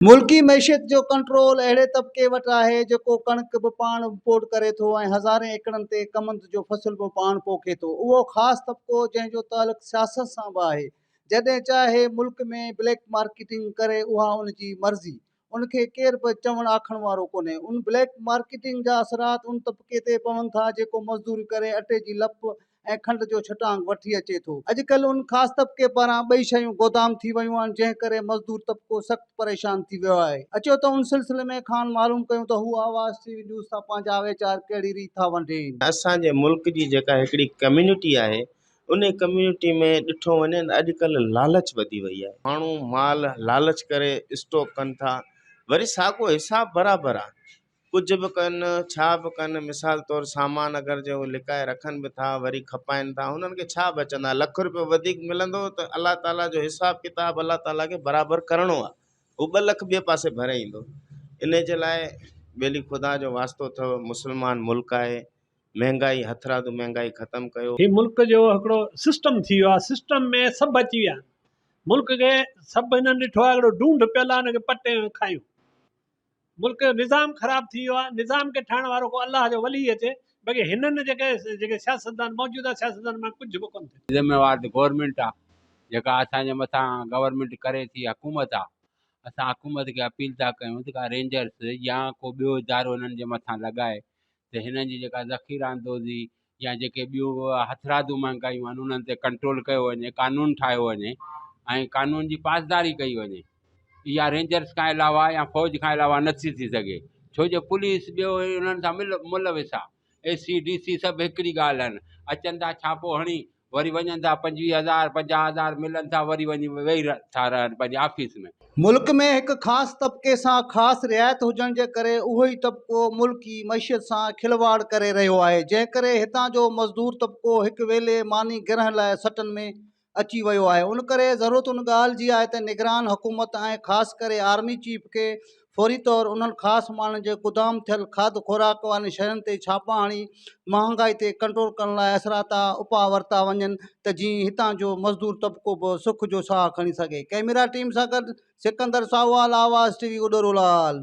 मुल्की मैशियत जो कंट्रोल अहिड़े तबिके वटि आहे जेको कणिक बि पाण इंपोर्ट करे थो ऐं हज़ारें एकड़नि ते कमंद जो फसल बि पाण पोखे थो। उहो ख़ासि तबिको जंहिंजो तालुक़ु सियासत सां बि आहे। जॾहिं चाहे मुल्क में ब्लैक मार्केटिंग करे उहा उन जी मर्ज़ी, उनखे केरु बि चवणु आखण वारो कोन्हे। उन ब्लैक मार्केटिंग जा असरात उन तबिके ते पवनि था जेको मज़दूरी करे अटे जी लप ऐं खंड जो छटांग वठी अचे थो। अॼुकल्ह उन ख़ासि तबिके पारां ॿई शयूं गोदाम थी वियूं आहिनि, जंहिं करे मज़दूर तबिको सख़्तु परेशान थी वियो आहे। अचो त उन सिलसिले में खान मालूम कयूं त हू आवाज़ टीवी न्यूज़ सां पंहिंजा वीचार कहिड़ी रीति था वंढेनि। असांजे मुल्क जी जेका हिकिड़ी कम्युनिटी आहे, उन कम्युनिटी में ॾिठो वञे अॼुकल्ह लालच वधी वई आहे। माण्हू माल लालच करे स्टॉक कनि था, वरी साॻियो हिसाब बराबरि आहे, कुझु बि कनि छा बि कनि। मिसाल तौरु सामान अगरि जो लिकाए रखनि बि था, वरी खपाइनि था, हुननि खे छा बचंदा? लख रुपयो वधीक मिलंदो त अलाह ताला जो हिसाब किताब अलाह ताला खे बराबरि करिणो आहे, हू 2 लख ॿिए पासे भरे ईंदो। इन जे लाइ ॿेली ख़ुदा जो वास्तो अथव, मुस्लमान मुल्क आहे, महंगाई हथरादू महंगाई ख़त्म कयो। ही मुल्क जो हिकिड़ो सिस्टम थी वियो आहे, सिस्टम में सभु अची विया। मुल्क खे सभु हिननि ॾिठो आहे हिकिड़ो ढूंढ पियल आहे, हिनखे पटे खायूं। मुल्क जो निज़ाम ख़राबु थी वियो आहे। निज़ाम खे ठाहिण वारो को अलाह जो वली अचे, बाक़ी हिननि जेके सियासतदान मौजूदा सियासतदान मां कुझु बि कोन थिए। ज़िम्मेवार गवर्नमेंट आहे जेका असांजे मथां गवर्नमेंट करे थी, हुकूमत आहे। असां हुकूमत खे अपील था कयूं त का रेंजर्स या को ॿियो इदारो हिननि जे मथां लॻाए त हिननि जी जेका ज़ख़ीरा अंदोज़ी या जेके ॿियूं हथरादू महांगायूं आहिनि उन्हनि ते कंट्रोल कयो वञे, कानून ठाहियो वञे ऐं कानून जी पासदारी कई वञे। इहा रेंजर्स खां अलावा या फ़ौज खां अलावा नथी थी सघे, छो जो पुलिस ॿियो उन्हनि सां मुलविस आहे। AC DC सभु हिकिड़ी ॻाल्हि आहिनि। अचनि था छापो हणी वरी वञनि था, 25,000 50,000 मिलनि था, वरी वञी वेही था रहनि पंहिंजे ऑफिस में। मुल्क में हिकु ख़ासि तबिके सां ख़ासि रिआयत हुजण जे करे उहो ई तबिको मुल्की मैशियत सां खिलवाड़ करे रहियो आहे, जंहिं करे हितां जो मज़दूर तबिको हिकु वेले मानी गिरहण लाइ सटनि में अची वियो आहे। उन करे ज़रूरत उन ॻाल्हि जी आहे त निगरान हुकूमत ऐं ख़ासि करे आर्मी चीफ खे फ़ौरी तौरु उन्हनि ख़ासि माण्हुनि जे गुदाम थियल खाद खुराक वारनि शयुनि ते छापा हणी महांगाई ते कंट्रोल करण लाइ असराता उपाउ वरिता वञनि त जीअं हितां जो मज़दूर तबिको बि सुख जो साहु खणी सघे। कैमरा टीम सां गॾु सिकंदर साहवाल, आवाज़ टीवी, उॾरुलाल।